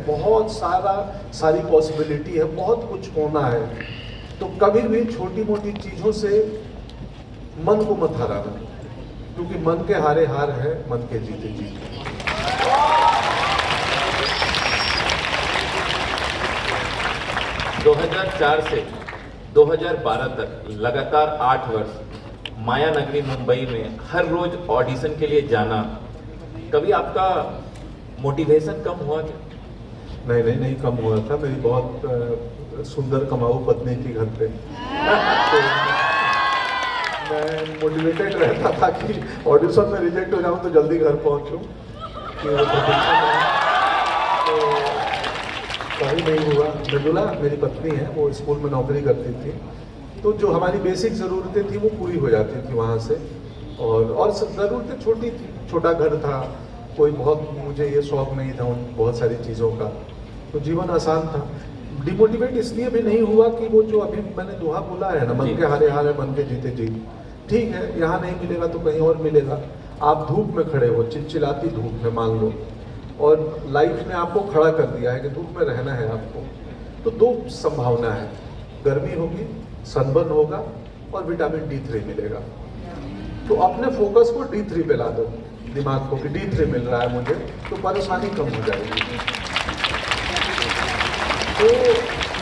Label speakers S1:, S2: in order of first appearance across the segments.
S1: बहुत सारी पॉसिबिलिटी है, बहुत कुछ होना है। तो कभी भी छोटी मोटी चीज़ों से मन को मत हराना, क्योंकि मन के हारे हार है, मन के जीते जीत।
S2: 2004 से 2012 तक लगातार 8 वर्ष माया नगरी मुंबई में हर रोज ऑडिशन के लिए जाना, कभी आपका मोटिवेशन कम हुआ क्या?
S1: नहीं कम हुआ था। मेरी बहुत सुंदर कमाऊ पत्नी थी घर पे। तो मैं मोटिवेटेड रहता था कि ऑडिशन में रिजेक्ट हो जाऊं तो जल्दी घर पहुंचूं, कि वो प्रतीक्षा में है। तो कभी नहीं हुआ। मृदुला मेरी पत्नी है, वो स्कूल में नौकरी करती थी, तो जो हमारी बेसिक ज़रूरतें थी वो पूरी हो जाती थी वहाँ से। और सब ज़रूरतें छोटी थी, छोटा घर था, कोई बहुत मुझे ये शौक नहीं था उन बहुत सारी चीज़ों का, तो जीवन आसान था। डिमोटिवेट इसलिए भी नहीं हुआ कि वो जो अभी मैंने दोहा बोला है ना, मन के हारे हार है, मन के जीते जीत। ठीक है, यहाँ नहीं मिलेगा तो कहीं और मिलेगा। आप धूप में खड़े हो, चिलचिलाती धूप में मान लो, और लाइफ ने आपको खड़ा कर दिया है कि धूप में रहना है आपको, तो दो संभावना है, गर्मी होगी, सनबर्न होगा, और विटामिन D3 मिलेगा। तो अपने फोकस को D3 पे ला दो, दिमाग को, कि D3 मिल रहा है मुझे, तो परेशानी कम हो जाएगी। तो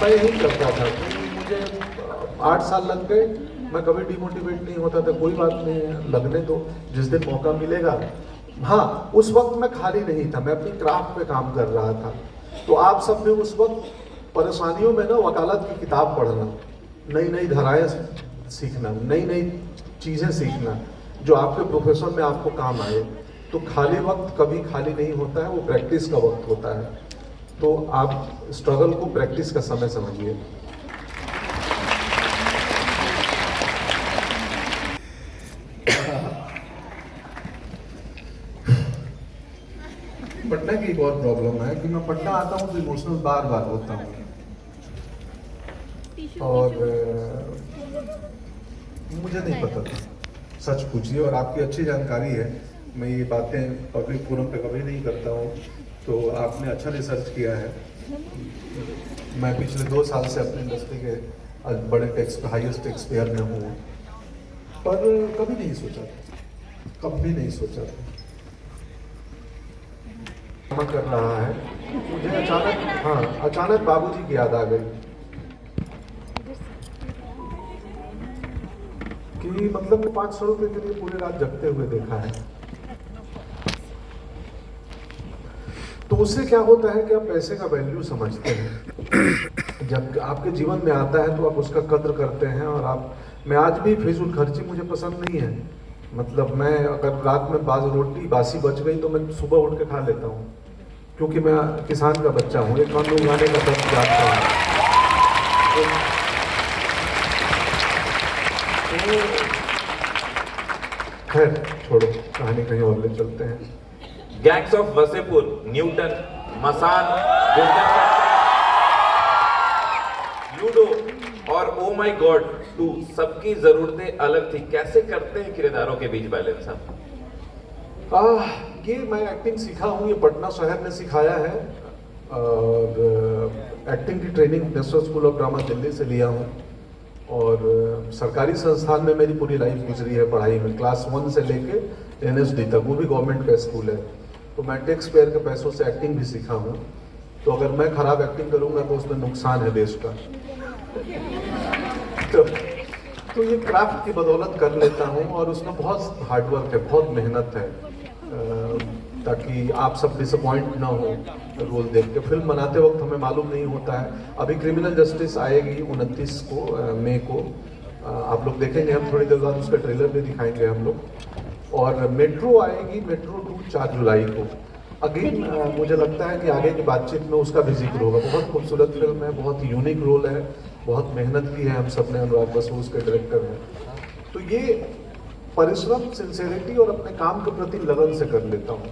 S1: मैं यही करता था कि मुझे 8 साल लग गए, मैं कभी डिमोटिवेट नहीं होता था। कोई बात नहीं है, लगने दो, जिस दिन मौका मिलेगा। हाँ, उस वक्त मैं खाली नहीं था, मैं अपनी क्राफ्ट पे काम कर रहा था। तो आप सब भी उस वक्त परेशानियों में ना वकालत की किताब पढ़ना, नई नई धाराएं सीखना, नई नई चीज़ें सीखना जो आपके प्रोफेशन में आपको काम आए। तो खाली वक्त कभी खाली नहीं होता है, वो प्रैक्टिस का वक्त होता है। तो आप स्ट्रगल को प्रैक्टिस का समय समझिए। पढ़ने की एक और प्रॉब्लम है कि मैं पढ़ना आता हूँ तो इमोशनल बार बार होता हूँ, और मुझे नहीं पता था, सच पूछिए, और आपकी अच्छी जानकारी है। मैं ये बातें पब्लिक फोरम पे कभी नहीं करता हूँ, तो आपने अच्छा रिसर्च किया है। मैं पिछले 2 साल से अपनी इंडस्ट्री के बड़े टैक्स हाईएस्ट टैक्स पेयर में हूँ, पर कभी नहीं सोचा था, कभी नहीं सोचा था। कर रहा है, मुझे अचानक बाबूजी की याद आ गई कि मतलब 500 रुपए के लिए पूरी रात जगते हुए देखा है। तो उससे क्या होता है कि आप पैसे का वैल्यू समझते हैं। जब आपके जीवन में आता है तो आप उसका कद्र करते हैं। और मैं आज भी फिजूल खर्ची मुझे पसंद नहीं है। मतलब मैं अगर रात में रोटी बासी बच गई तो मैं सुबह उठ के खा लेता हूँ, क्योंकि मैं किसान का बच्चा हूँ, एक अन्न उगाने का दर्द जानता हूँ। खैर छोड़ो, कहानी कहीं और ले चलते हैं।
S2: Gangs of Wasseypur, Newton, Masaan, Ludo और ओ माय गॉड 2 सबकी जरूरतें अलग थी। कैसे करते हैं किरदारों के बीच बैलेंस आप?
S1: ये मैं एक्टिंग सीखा हूँ, ये पटना शहर ने सिखाया है, और एक्टिंग की training national school of drama Delhi से लिया हूँ। और सरकारी संस्थान में मेरी पूरी लाइफ गुजरी है पढ़ाई में, क्लास 1 से लेके NSD तक, वो भी गवर्नमेंट का स्कूल है। तो मैं टैक्स पेयर के पैसों से एक्टिंग भी सीखा हूँ। तो अगर मैं खराब एक्टिंग करूँगा तो उसमें नुकसान है देश का। तो ये क्राफ्ट की बदौलत कर लेता हूँ, और उसमें बहुत हार्डवर्क है, बहुत मेहनत है, ताकि आप सब डिसअपॉइंट ना हो रोल देख के। फिल्म बनाते वक्त हमें मालूम नहीं होता है। अभी क्रिमिनल जस्टिस आएगी 29 को मई को, आप लोग देखेंगे, हम थोड़ी देर बाद उसका ट्रेलर भी दिखाएंगे हम लोग। और मेट्रो आएगी, मेट्रो 2 4 जुलाई को। अगेन मुझे लगता है कि आगे की बातचीत में उसका भी जिक्र होगा। बहुत खूबसूरत फिल्म है, बहुत यूनिक रोल है, बहुत मेहनत की है हम सब ने। अनुराग बसु उसके डायरेक्टर हैं। तो ये परिश्रम, सिंसेरिटी और अपने काम के प्रति लगन से कर लेता हूँ।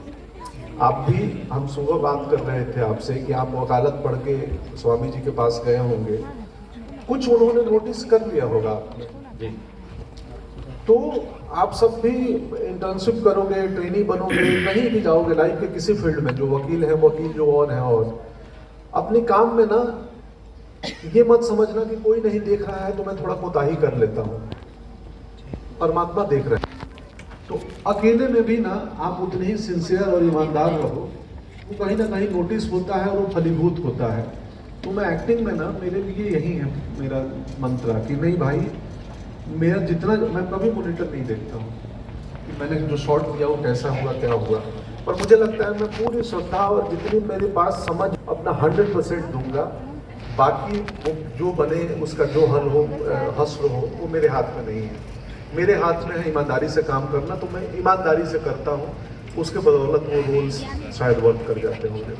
S1: आप भी, हम सुबह बात कर रहे थे आपसे कि आप वकालत पढ़ के स्वामी जी के पास गए होंगे, कुछ उन्होंने नोटिस कर लिया होगा आपने जी। तो आप सब भी इंटर्नशिप करोगे, ट्रेनी बनोगे, कहीं भी जाओगे लाइफ के किसी फील्ड में, जो वकील हैं वकील, जो और हैं और, अपने काम में ना ये मत समझना कि कोई नहीं देख रहा है तो मैं थोड़ा कोताही कर लेता हूँ, परमात्मा देख रहे हैं। तो अकेले में भी ना आप उतने ही सिंसियर और ईमानदार रहो, वो कहीं ना कहीं नोटिस होता है और वो फलीभूत होता है। तो मैं एक्टिंग में ना, मेरे लिए यही है मेरा मंत्र कि नहीं भाई, मेरा जितना, मैं कभी मॉनिटर नहीं देखता हूँ कि मैंने जो शॉट दिया वो कैसा हुआ क्या हुआ, पर मुझे लगता है मैं पूरी श्रद्धा और जितनी मेरे पास समझ अपना 100% दूंगा। बाकी वो जो बने उसका जो हल हो, हस्र हो, वो मेरे हाथ में नहीं है। मेरे हाथ में है ईमानदारी से काम करना, तो मैं ईमानदारी से करता हूँ, उसके बदौलत वो रोल्स शायद वर्क कर जाते होंगे।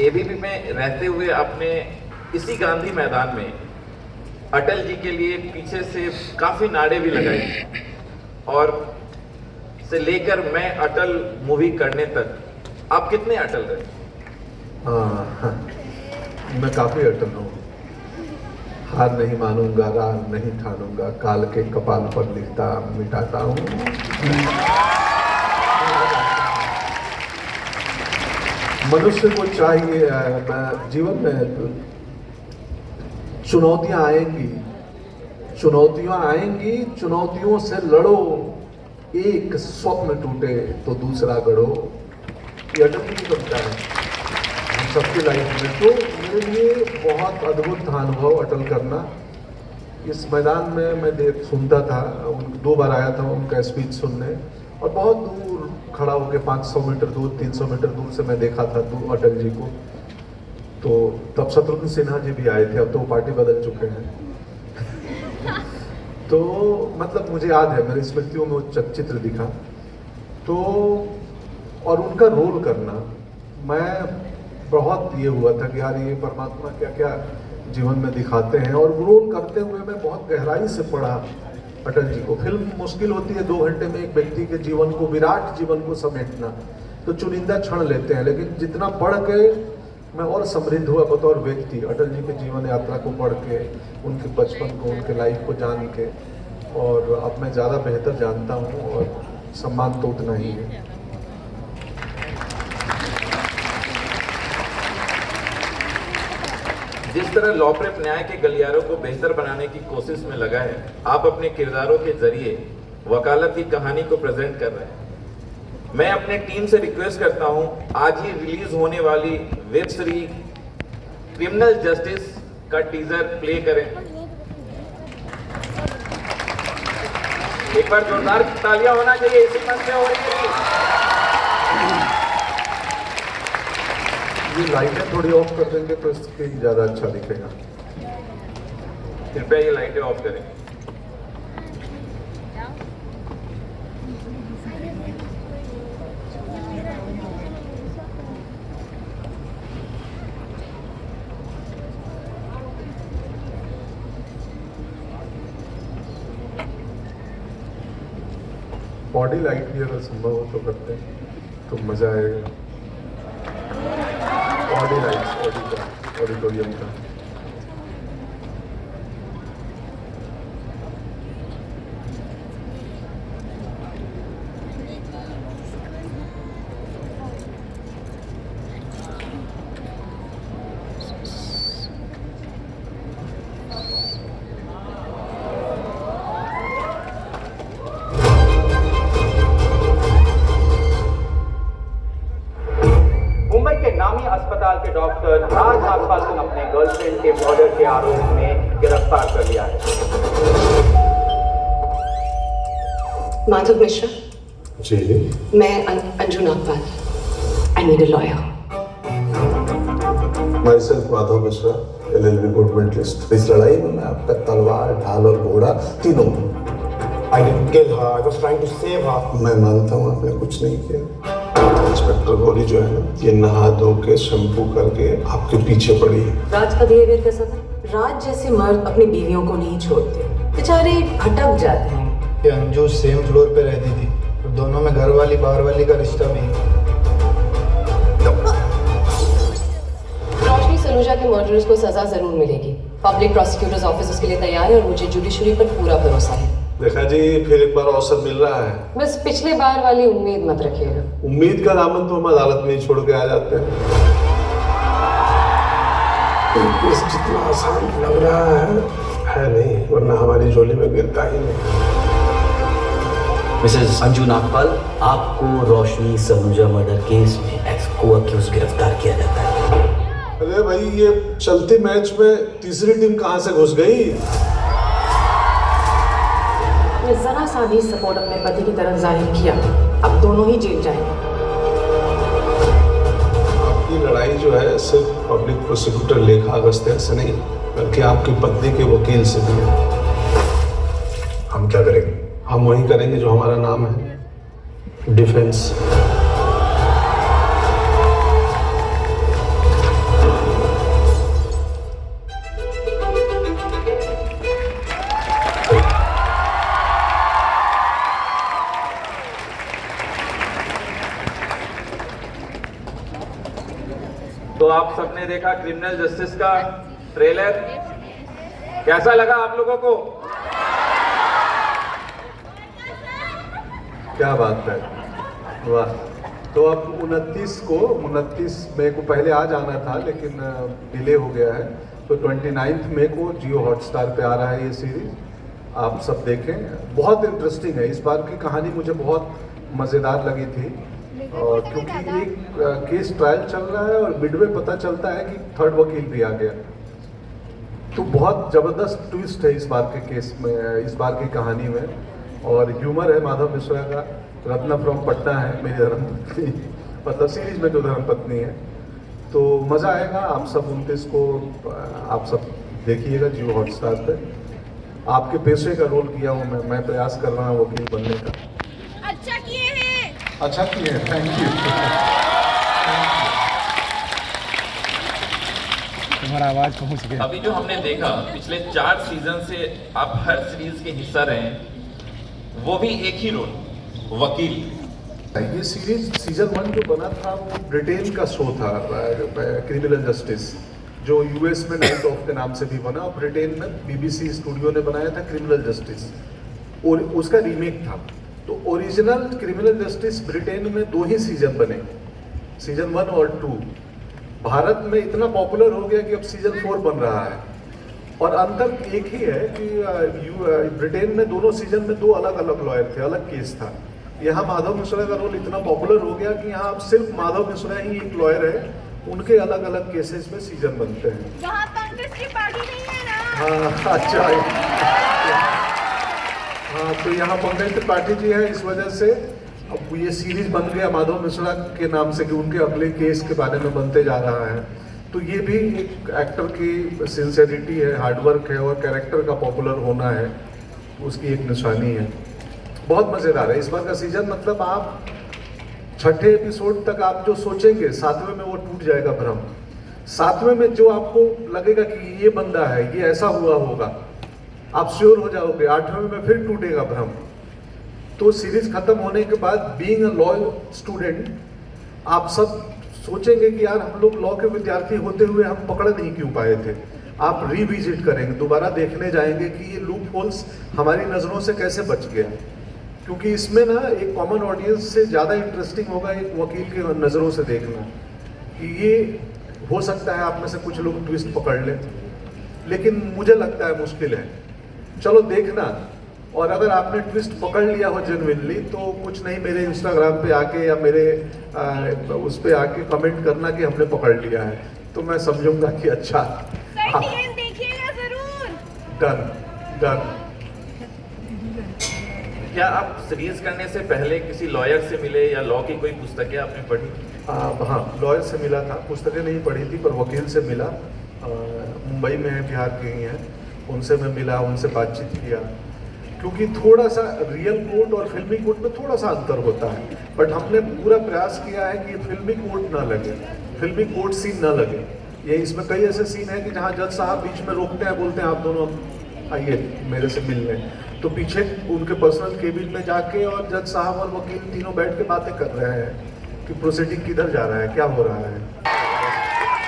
S2: एबीपी में रहते हुए आपने इसी गांधी मैदान में अटल जी के लिए पीछे से काफी नारे भी लगाए, और से लेकर मैं अटल मूवी करने तक आप कितने अटल रहे?
S1: हाँ, मैं काफी अटल हूँ। हार नहीं मानूंगा, रार नहीं ठानूंगा, काल के कपाल पर लिखता मिटाता हूँ। मनुष्य को चाहिए, जीवन में चुनौतियां आएंगी, चुनौतियों से लड़ो, एक स्वप्न टूटे तो दूसरा गढ़ो। ये अटल जी की कविता है हम सबकी लाइफ में। तो मेरे लिए बहुत अद्भुत था अनुभव अटल करना। इस मैदान में मैं सुनता था, 2 बार आया था उनका स्पीच सुनने, और बहुत दूर खड़ा होकर 500 मीटर दूर, 300 मीटर दूर से मैं देखा था अटल जी को। तो तब शत्रुघ्न सिन्हा जी भी आए थे, अब तो वो पार्टी बदल चुके हैं। तो मतलब मुझे याद है, मेरी स्मृतियों में वो चित्र दिखा। तो और उनका रोल करना, मैं बहुत ये हुआ था कि यार ये परमात्मा क्या क्या जीवन में दिखाते हैं। और रोल करते हुए मैं बहुत गहराई से पढ़ा अटल जी को। फिल्म मुश्किल होती है 2 घंटे में एक व्यक्ति के जीवन को, विराट जीवन को समेटना, तो चुनिंदा क्षण लेते हैं। लेकिन जितना पढ़ के मैं और समृद्ध हुआ बतौर व्यक्ति, अटल जी के जीवन यात्रा को पढ़ के, उनके बचपन को, उनके लाइफ को जान के, और अब मैं ज़्यादा बेहतर जानता हूँ, और सम्मान तो उतना ही है।
S2: जिस तरह लॉ-प्रेप न्याय के गलियारों को बेहतर बनाने की कोशिश में लगा है, आप अपने किरदारों के जरिए वकालत की कहानी को प्रेजेंट कर रहे हैं। मैं अपने टीम से रिक्वेस्ट करता हूं, आज ही रिलीज होने वाली वेब सीरीज क्रिमिनल जस्टिस का टीजर प्ले करें। एक बार जोरदार तालियां होना चाहिए, इसी मंच में हो रही है।
S1: ये लाइटें थोड़ी ऑफ कर देंगे तो स्क्रीन ज़्यादा अच्छा दिखेगा।
S2: कृपया ये लाइटें ऑफ करें।
S1: बॉडी लाइट भी अगर संभव हो तो करते हैं तो मज़ा आएगा। बॉडी लाइट्स ऑडिटोरियम का।
S3: मुंबई के नामी अस्पताल के डॉक्टर राज नागपाल को अपने गर्लफ्रेंड के मर्डर के आरोप में गिरफ्तार कर लिया है।
S4: माधव मिश्रा,
S1: जी,
S4: मैं Anju Nagpal. I need a lawyer.
S1: Myself Madhav Mishra, LLB gold medalist. इस लड़ाई में मैं आपका तलवार, ढाल और घोड़ा तीनों हूँ।
S5: I didn't kill her. I was trying to save her.
S1: मैं मानता हूँ आपने कुछ नहीं किया। इंस्पेक्टर गौरी जो है ना, ये नहा धो के शैम्पू करके आपके पीछे पड़ी है।
S4: राज का बिहेवियर कैसा था? राज जैसे मर्द अपनी बीवियों को नहीं छोड़ते, बेचारे भटक जाते हैं।
S5: ये अंजू सेम फ्लोर पे रहती थी और दोनों में घर वाली बाहर वाली का रिश्ता भी।
S4: रोशनी सलूजा के मर्डरर्स को सजा जरूर मिलेगी। पब्लिक प्रोसिक्यूटर्स ऑफिस उसके लिए तैयार है और मुझे जुडिशरी पर पूरा भरोसा है।
S1: देखा जी, फिर एक बार अवसर मिल रहा है।
S4: बस पिछले बार वाली उम्मीद मत रखिएगा।
S1: उम्मीद का दामन तो हम अदालत में ही छोड़ के आ जाते हैं। केस जितना आसान लग रहा है नहीं, वरना हमारी झोली में गिरता ही नहीं।
S6: मिसेस अंजू नागपाल, आपको रोशनी सलूजा मर्डर केस में एक्स को अक्यूज गिरफ्तार किया जाता है।
S1: अरे भाई, ये चलते मैच में तीसरी टीम कहाँ से घुस गई?
S4: मैं जरा सा भी सपोर्ट अपने पति की तरफ जाहिर किया, अब दोनों ही जेल जाएंगे।
S1: आपकी लड़ाई जो है सिर्फ पब्लिक प्रोसिक्यूटर लेखा अगस्त्य से नहीं, बल्कि आपकी पत्नी के वकील से भी है। हम क्या करेंगे? हम वही करेंगे जो हमारा नाम है, डिफेंस।
S2: तो आप सबने देखा क्रिमिनल जस्टिस का ट्रेलर, कैसा लगा आप लोगों को?
S1: क्या बात है, वाह। तो अब 29 मई को पहले आ जाना था, लेकिन डिले हो गया है। तो 29 मई को जियो हॉटस्टार पे आ रहा है ये सीरीज। आप सब देखें, बहुत इंटरेस्टिंग है। इस बार की कहानी मुझे बहुत मज़ेदार लगी थी, और क्योंकि एक केस ट्रायल चल रहा है और मिडवे पता चलता है कि थर्ड वकील भी आ गया। तो बहुत ज़बरदस्त ट्विस्ट है इस बार के केस में, इस बार की कहानी में। और ह्यूमर है माधव मिश्रा का। रत्ना फ्रॉम पटना है मेरी धर्मपत्नी, मतलब सीरीज में जो धर्मपत्नी है। तो मज़ा आएगा। आप सब 29 को आप सब देखिएगा जियो हॉटस्टार पे। आपके पेशे का रोल किया हूँ मैं प्रयास कर रहा हूँ वकील बनने का।
S7: अच्छा किए हैं,
S1: अच्छा किए, थैंक यू।
S5: तुम्हारा आवाज पहुंच गया।
S2: अभी जो हमने देखा पिछले 4 सीजन से आप हर सीरीज के हिस्सा रहे, वो भी एक ही रोल, वकील।
S1: ये सीरीज सीजन 1 जो बना था वो ब्रिटेन का शो था, क्रिमिनल जस्टिस, जो यूएस में नाइट ऑफ के नाम से भी बना, और ब्रिटेन में बीबीसी स्टूडियो ने बनाया था क्रिमिनल जस्टिस, और उसका रीमेक था। तो ओरिजिनल क्रिमिनल जस्टिस ब्रिटेन में 2 ही सीजन बने, सीजन 1 और 2। भारत में इतना पॉपुलर हो गया कि अब सीजन 4 बन रहा है। और अंतर एक ही है कि ब्रिटेन में दोनों सीजन में 2 अलग अलग लॉयर थे, अलग केस था। यहाँ माधव मिश्रा का रोल इतना पॉपुलर हो गया कि यहाँ अब सिर्फ माधव मिश्रा ही एक लॉयर है, उनके अलग अलग केसेस में सीजन बनते हैं।
S7: वहाँ पंकज की पार्टी नहीं है ना?
S1: हाँ, अच्छा है। हाँ, तो यहाँ पंकज त्रिपाठी जी है, इस वजह से अब ये सीरीज बन गया माधव मिश्रा के नाम से कि उनके अगले केस के बारे में बनते जा रहा है। तो ये भी एक एक्टर की सिंसेरिटी है, हार्डवर्क है, और कैरेक्टर का पॉपुलर होना है, उसकी एक निशानी है। बहुत मज़ेदार है इस बार का सीजन। मतलब आप 6ठे एपिसोड तक आप जो सोचेंगे 7वें में वो टूट जाएगा भ्रम। 7वें में जो आपको लगेगा कि ये बंदा है, ये ऐसा हुआ होगा, आप श्योर हो जाओगे। 8वें में फिर टूटेगा भ्रम। तो सीरीज खत्म होने के बाद बीइंग अ लॉ स्टूडेंट आप सब सोचेंगे कि यार हम लोग लॉ के विद्यार्थी होते हुए हम पकड़ नहीं क्यों पाए थे। आप रिविजिट करेंगे, दोबारा देखने जाएंगे कि ये लूप होल्स हमारी नज़रों से कैसे बच गया। क्योंकि इसमें ना एक कॉमन ऑडियंस से ज़्यादा इंटरेस्टिंग होगा एक वकील के नज़रों से देखना कि ये हो सकता है आप में से कुछ लोग ट्विस्ट पकड़ लें, लेकिन मुझे लगता है मुश्किल है। चलो देखना, और अगर आपने ट्विस्ट पकड़ लिया हो जेन्युइनली तो कुछ नहीं, मेरे इंस्टाग्राम पे आके या मेरे उस पे आके कमेंट करना कि हमने पकड़ लिया है, तो मैं समझूंगा कि अच्छा।
S7: सर टीएम देखिएगा जरूर।
S1: Done done.
S2: क्या आप सीरीज करने से पहले किसी लॉयर से मिले या लॉ की कोई पुस्तकें आपने पढ़ी?
S1: हाँ, लॉयर से मिला था, पुस्तकें नहीं पढ़ी थी, पर वकील से मिला। मुंबई में है, बिहार के ही हैं, उनसे मैं मिला, उनसे बातचीत किया। क्योंकि थोड़ा सा रियल कोर्ट और फिल्मी कोर्ट में थोड़ा सा अंतर होता है, बट हमने पूरा प्रयास किया है कि फिल्मी कोर्ट ना लगे, फिल्मी कोर्ट सीन ना लगे। ये इसमें कई ऐसे सीन है कि जहाँ जज साहब बीच में रोकते हैं, बोलते हैं आप दोनों आइए मेरे से मिलने, तो पीछे उनके पर्सनल केबिन में जाके और जज साहब और वकील तीनों बैठ के बातें कर रहे हैं कि प्रोसीडिंग किधर जा रहा है, क्या हो रहा है।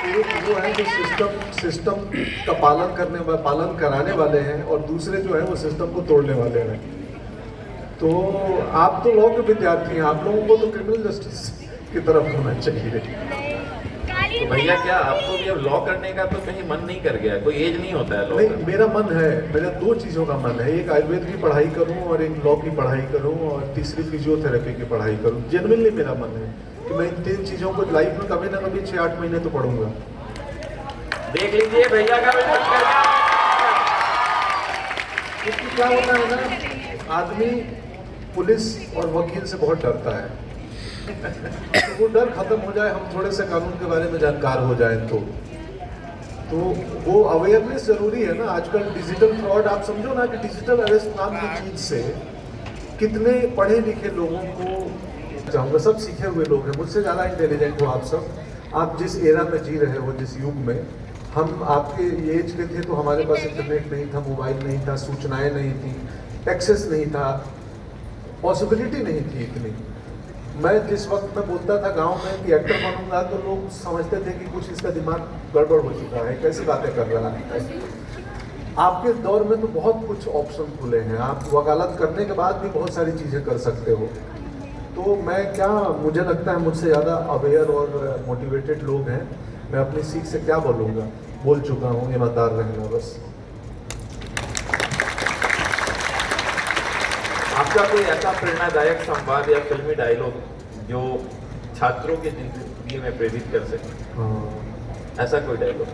S1: एक वो है जो सिस्टम का पालन कराने वाले हैं, और दूसरे जो है वो सिस्टम को तोड़ने वाले हैं। तो आप तो लॉ के विद्यार्थी हैं, आप लोगों को तो क्रिमिनल जस्टिस की तरफ होना चाहिए।
S2: तो भैया क्या आपको भी अब लॉ करने का तो कहीं मन नहीं कर गया? कोई एज नहीं होता है लॉ
S1: नहीं,
S2: का?
S1: मेरा मन है, मेरा 2 चीज़ों का मन है, एक आयुर्वेद की पढ़ाई करूं और एक लॉ की पढ़ाई करूं और तीसरी फिजियोथेरेपी की पढ़ाई करूं। जेन्युइनली मेरा मन है कि मैं इन 3 चीज़ों को लाइफ में कभी ना कभी 6-8 महीने तो पढ़ूंगा।
S2: देख लीजिए भैया का भी मन कर गया।
S1: क्योंकि क्या होता है ना, आदमी पुलिस और वकील से बहुत डरता है। तो वो डर खत्म हो जाए, हम थोड़े से कानून के बारे में जानकार हो जाए तो वो अवेयरनेस जरूरी है ना। आजकल डिजिटल फ्रॉड, आप समझो ना कि डिजिटल अरेस्ट नाम की चीज से कितने पढ़े लिखे लोगों को, चाहूँगा सब सीखे हुए लोग हैं, मुझसे ज़्यादा इंटेलिजेंट हो आप सब। आप जिस एरा में जी रहे हो, जिस युग में, हम आपके एज के थे तो हमारे पास इंटरनेट नहीं था, मोबाइल नहीं था, सूचनाएं नहीं थी, एक्सेस नहीं था, पॉसिबिलिटी नहीं थी इतनी। मैं जिस वक्त में बोलता था गांव में कि एक्टर बनूंगा तो लोग समझते थे कि कुछ इसका दिमाग गड़बड़ हो चुका है, कैसी बातें कर रहा है। आपके दौर में तो बहुत कुछ ऑप्शन खुले हैं, आप वकालत करने के बाद भी बहुत सारी चीज़ें कर सकते हो। तो मैं क्या, मुझे लगता है मुझसे ज़्यादा अवेयर और मोटिवेटेड लोग हैं। मैं अपनी सीख से क्या बोलूँगा, बोल चुका हूँ, ईमानदार रहना बस।
S2: आपका कोई ऐसा प्रेरणादायक संवाद या फिल्मी डायलॉग जो छात्रों के जिंदगी में प्रेरित कर सके?
S1: हाँ।
S2: ऐसा कोई डायलॉग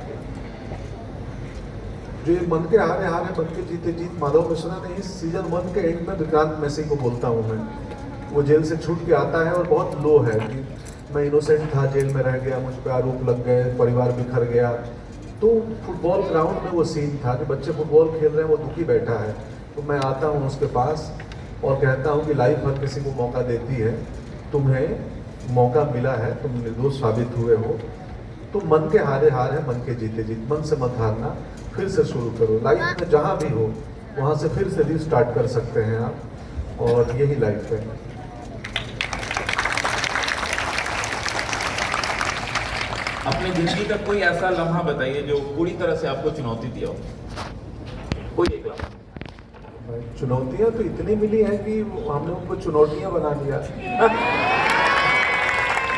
S1: जो ये मन के हारे हारे मन के जीते जीत, माधव मिश्रा ने इस सीजन 1 के एंड में विक्रांत मैसी को बोलता हूँ मैं। वो जेल से छूट के आता है और बहुत लो है कि मैं इनोसेंट था, जेल में रह गया, मुझ पर आरोप लग गए, परिवार बिखर गया। तो फुटबॉल ग्राउंड में वो सीन था कि बच्चे फुटबॉल खेल रहे हैं, वो दुखी बैठा है। तो मैं आता हूँ उसके पास और कहता हूँ कि लाइफ हर किसी को मौका देती है, तुम्हें मौका मिला है, तुम निर्दोष साबित हुए हो, तो मन के हारे हार है, मन के जीते जीत। मन से मत हारना, फिर से शुरू करो। लाइफ में जहाँ भी हो वहाँ से फिर से रीस्टार्ट कर सकते हैं आप, और यही लाइफ है।
S2: अपनी जिंदगी का कोई ऐसा लम्हा बताइए जो पूरी तरह से आपको चुनौती दिया हो, कोई एक लम्हा।
S1: चुनौतियाँ तो इतनी मिली हैं कि हमने उनको चुनौतियाँ बना लिया।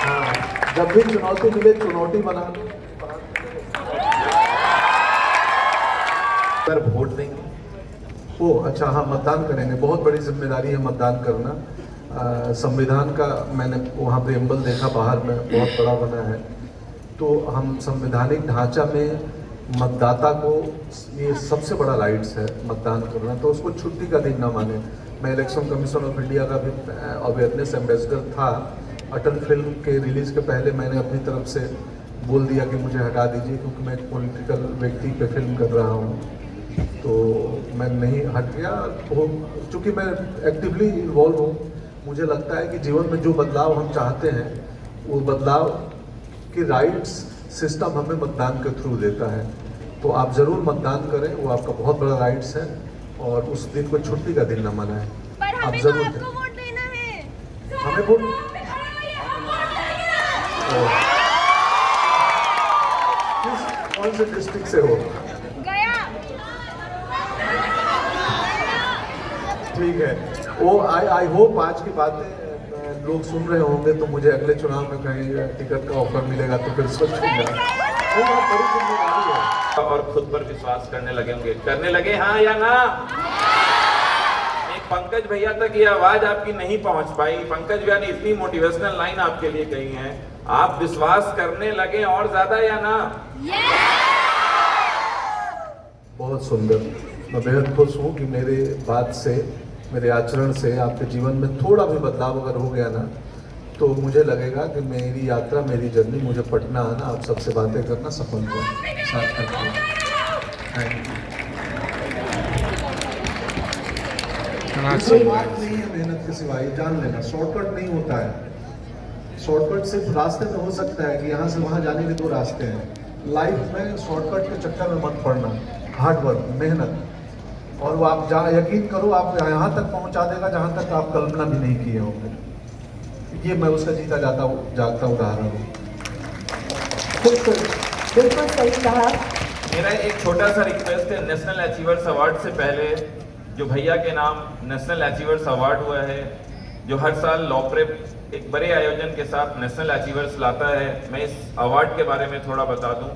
S1: हाँ, जब भी चुनौती मिले चुनौती बना लो।
S2: सर वोट देंगे?
S1: ओह अच्छा, हाँ, मतदान करेंगे। बहुत बड़ी जिम्मेदारी है मतदान करना। संविधान का मैंने वहाँ प्रेम्बल देखा, बाहर में बहुत बड़ा बना है। तो हम संवैधानिक ढांचा में मतदाता को, ये सबसे बड़ा राइट्स है मतदान करना, तो उसको छुट्टी का दिन ना माने। मैं इलेक्शन कमीशन ऑफ इंडिया का भी अवेयरनेस एम्बेसडर था। अटल फिल्म के रिलीज़ के पहले मैंने अपनी तरफ से बोल दिया कि मुझे हटा दीजिए, क्योंकि मैं एक पॉलिटिकल व्यक्ति पे फिल्म कर रहा हूँ। तो मैं नहीं हट गया, चूँकि मैं एक्टिवली इन्वॉल्व हूँ। मुझे लगता है कि जीवन में जो बदलाव हम चाहते हैं, वो बदलाव की राइट्स सिस्टम हमें मतदान के थ्रू देता है। तो आप ज़रूर मतदान करें, वो आपका बहुत बड़ा राइट्स है, और उस दिन को छुट्टी का दिन न मनाएं।
S7: पर
S1: आप
S7: हमें
S1: जरूर
S7: तो आपको वोट देना है।
S1: हमें वोट कौन से डिस्ट्रिक्ट से हो?
S7: गया।
S1: ठीक है, वो आई होप आज की बातें लोग सुन रहे होंगे, तो मुझे अगले चुनाव में कहीं टिकट का ऑफर मिलेगा तो फिर सोचूंगा। वो बहुत बड़ी जिम्मेदारी है।
S2: और खुद पर विश्वास करने लगे होंगे, करने लगे हाँ या ना? एक पंकज भैया तक ये आवाज आपकी नहीं पहुंच पाई। पंकज भैया ने इतनी मोटिवेशनल लाइन आपके लिए कही है, आप विश्वास करने लगे और ज्यादा या ना?
S1: बहुत सुंदर। मैं बेहद खुश हूँ कि मेरे बात से, मेरे आचरण से आपके जीवन में थोड़ा भी बदलाव अगर हो गया ना, तो मुझे लगेगा कि मेरी यात्रा, मेरी जर्नी, मुझे पटना आना, आप सबसे बातें करना सफल हुआ। सार्थक हुआ। Thank you. कोई बात नहीं है मेहनत के सिवाय, जान लेना। शॉर्टकट नहीं होता है। शॉर्टकट सिर्फ रास्ते में हो सकता है कि यहाँ से वहाँ जाने के 2 रास्ते हैं। लाइफ में शॉर्टकट के चक्कर में मत पड़ना। हार्ड वर्क, मेहनत, और वो आप जहाँ, यकीन करो, आप यहाँ तक पहुँचा देगा जहाँ तक आप कल्पना भी नहीं किए होंगे। ये मैं उसका जीता जागता उदाहरण हूँ।
S4: बिल्कुल सही कहा।
S2: मेरा एक छोटा सा रिक्वेस्ट है, नेशनल अचीवर्स अवार्ड से पहले जो भैया के नाम नेशनल अचीवर्स अवार्ड हुआ है, जो हर साल लॉ प्रेप एक बड़े आयोजन के साथ नेशनल अचीवर्स लाता है। मैं इस अवार्ड के बारे में थोड़ा बता दूं।